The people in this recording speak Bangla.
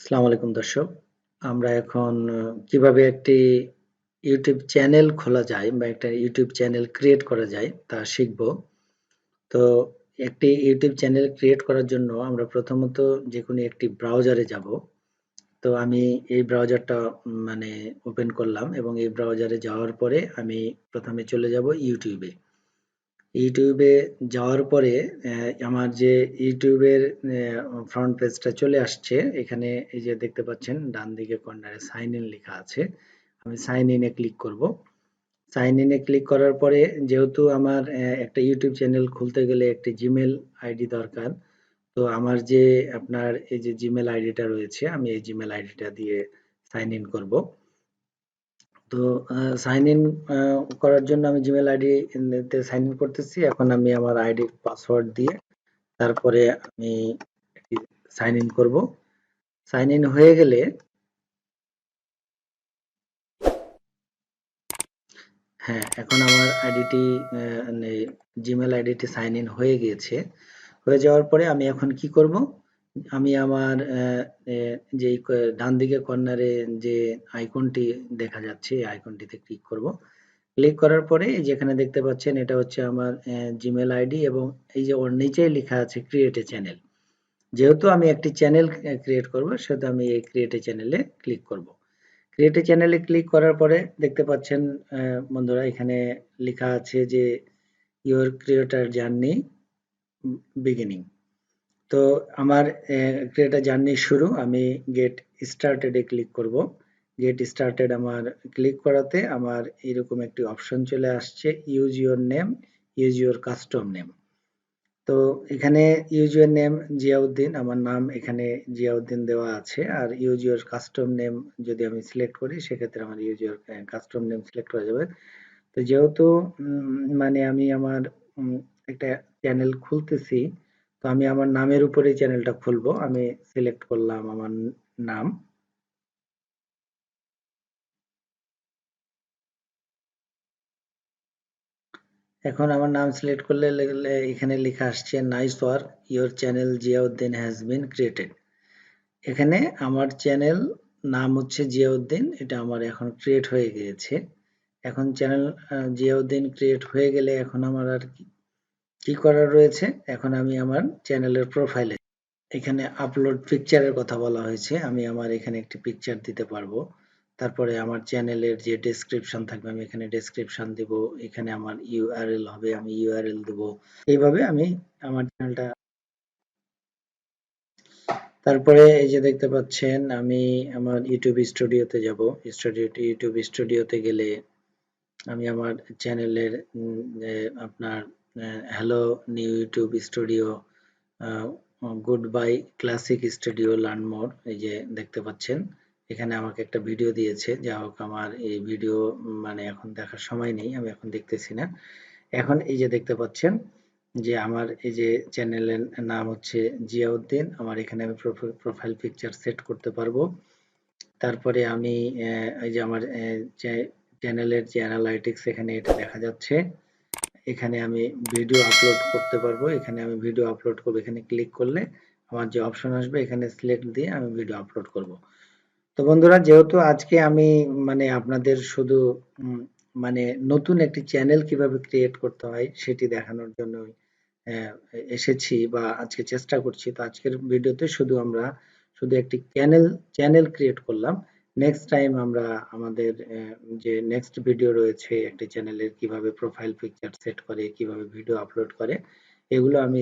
আসসালামু আলাইকুম দর্শক। আমরা এখন কিভাবে একটি ইউটিউব চ্যানেল খোলা যায় বা একটা ইউটিউব চ্যানেল ক্রিয়েট করা যায় তা শিখব। তো একটি ইউটিউব চ্যানেল ক্রিয়েট করার জন্য আমরা প্রথমত যেকোনো একটি ব্রাউজারে যাব। তো আমি এই ব্রাউজারটা মানে ওপেন করলাম এবং এই ব্রাউজারে যাওয়ার পরে আমি প্রথমে চলে যাব ইউটিউবে। ইউটিউবে যাওয়ার পরে আমার যে ইউটিউবের ফ্রন্ট পেজটা চলে আসছে। এখানে এই যে দেখতে পাচ্ছেন ডান দিকে কর্নারে সাইন ইন লেখা আছে। আমি সাইন ইনে ক্লিক করব। সাইন ইনে ক্লিক করার পরে যেহেতু আমার একটা ইউটিউব চ্যানেল খুলতে গেলে একটি জিমেল আইডি দরকার। তো আমার যে আপনার এই যে জিমেল আইডিটা রয়েছে আমি এই জিমেল আইডিটা দিয়ে সাইন ইন করব। তো সাইন ইন করার জন্য আমি জিমেল আইডি তে সাইন ইন করতেছি। এখন আমি আমার আইডির পাসওয়ার্ড দিয়ে তারপরে আমি সাইন ইন করব। সাইন ইন হয়ে গেলে হ্যাঁ, এখন আমার আইডিটি মানে জিমেল আইডিটি সাইন ইন হয়ে গিয়েছে। হয়ে যাওয়ার পরে আমি এখন কি করব? আমি আমার যে ডান দিকে কর্নারে যে আইকনটি দেখা যাচ্ছে এই আইকনটিতে ক্লিক করব। ক্লিক করার পরে যেখানে দেখতে পাচ্ছেন এটা হচ্ছে আমার জিমেল আইডি এবং এই যে ওর নিচেই লেখা আছে ক্রিয়েট এ চ্যানেল। যেহেতু আমি একটি চ্যানেল ক্রিয়েট করব সেহেতু আমি এই ক্রিয়েট এ চ্যানেলে ক্লিক করব। ক্রিয়েট এ চ্যানেলে ক্লিক করার পরে দেখতে পাচ্ছেন বন্ধুরা এখানে লেখা আছে যে ইওর ক্রিয়েটর জার্নি বিগিনিং। তো আমার ক্রিয়েটর জার্নি শুরু। আমি গেট স্টার্টেড এ ক্লিক করব। গেট স্টার্টেড আমার ক্লিক করাতে আমার এরকম একটি অপশন চলে আসছে use your name, use your custom name. তো এখানে ইউজ ইওর নেম জিয়াউদ্দিন, আমার নাম এখানে জিয়াউদ্দিন দেওয়া আছে। আর ইউজ ইওর কাস্টম নেম যদি আমি সিলেক্ট করি সেক্ষেত্রে আমার use your custom name select করা যাবে। তো যেহেতু মানে আমি আমার একটা চ্যানেল খুলতেছি, তো আমি আমার নামের উপরে চ্যানেলটা খুলবো। আমি সিলেক্ট করলাম আমার নাম। এখন আমার নাম সিলেক্ট করলে এখানে লেখা আসছে nice work, your channel Ziauddin has been created. এখানে আমার চ্যানেল নাম হচ্ছে জিয়াউদ্দিন, এটা আমার এখন ক্রিয়েট হয়ে গিয়েছে। এখন চ্যানেল জিয়াউদ্দিন ক্রিয়েট হয়ে গেলে এখন আমার আর কি করার রয়েছে, এখন আমি আমার চ্যানেলের প্রোফাইলে এখানে আপলোড পিকচারের কথা বলা হয়েছে। আমি আমার এখানে একটি পিকচার দিতে পারবো। তারপরে আমার চ্যানেলের যে ডেসক্রিপশন থাকবে আমি এখানে ডেসক্রিপশন দিব। এখানে আমার ইউআরএল হবে, আমি ইউআরএল দেব। এইভাবে আমি আমার চ্যানেলটা তারপরে এই যে দেখতে পাচ্ছেন আমি আমার ইউটিউব স্টুডিওতে যাব। ইউটিউব স্টুডিওতে গেলে আমি আমার চ্যানেলের আপনার hello new YouTube studio, good bye classic studio learn more, এই যে দেখতে পাচ্ছেন এখানে আমাকে একটা ভিডিও দিয়েছে। যা হোক আমার এই ভিডিও মানে এখন দেখার সময় নেই, আমি এখন দেখতেছি না। এখন এই যে দেখতে পাচ্ছেন যে আমার এই যে চ্যানেলের নাম হচ্ছে জিয়াউদ্দিন। আমার এখানে আমি প্রোফাইল পিকচার সেট করতে পারবো। তারপরে আমি এই যে আমার চ্যানেলের যে অ্যানালাইটিক্স এখানে এটা দেখা যাচ্ছে। এখানে আমি ভিডিও আপলোড করতে পারবো। এখানে আমি ভিডিও আপলোড করবো, এখানে ক্লিক করলে আমার যে অপশন আসবে এখানে সিলেক্ট দিয়ে আমি ভিডিও আপলোড করব। তো বন্ধুরা যেহেতু আজকে আমি মানে আপনাদের শুধু মানে নতুন একটি চ্যানেল কিভাবে ক্রিয়েট করতে হয় সেটি দেখানোর জন্য এসেছি বা আজকে চেষ্টা করছি। তো আজকের ভিডিওতে শুধু আমরা শুধু একটি চ্যানেল ক্রিয়েট করলাম। নেক্সট টাইম আমরা আমাদের যে নেক্সট ভিডিও রয়েছে একটি চ্যানেলের কিভাবে প্রোফাইল পিকচার সেট করে, কিভাবে ভিডিও আপলোড করে, এগুলো আমি